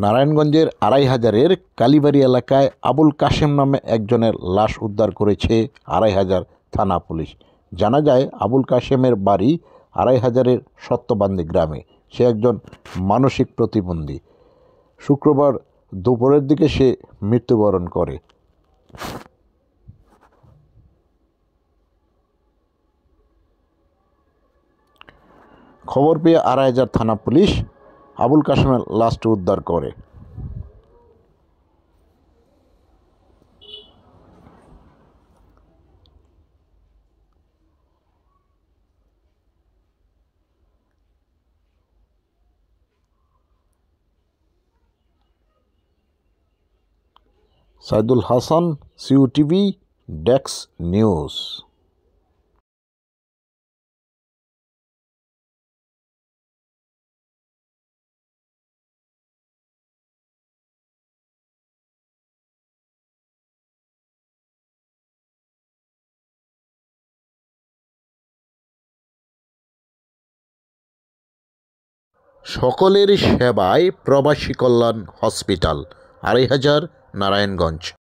নারায়ণগঞ্জের আড়াইহাজারের কালীবাড়ি এলাকায় আবুল কাশেম নামে একজনের লাশ উদ্ধার করেছে আড়াইহাজার থানা পুলিশ। জানা যায়, আবুল কাশেমের বাড়ি আড়াইহাজারের সত্যবান্দি গ্রামে। সে একজন মানসিক প্রতিবন্ধী। শুক্রবার দুপুরের দিকে সে মৃত্যুবরণ করে। খবর পেয়ে আড়াইহাজার থানা পুলিশ আবুল কাশেমের লাশটি উদ্ধার করে। Saidul Hasan, CUTV, desk news. সকলের সেবায় প্রবাসী কল্যাণ হসপিটাল, আড়াইহাজার, নারায়ণগঞ্জ।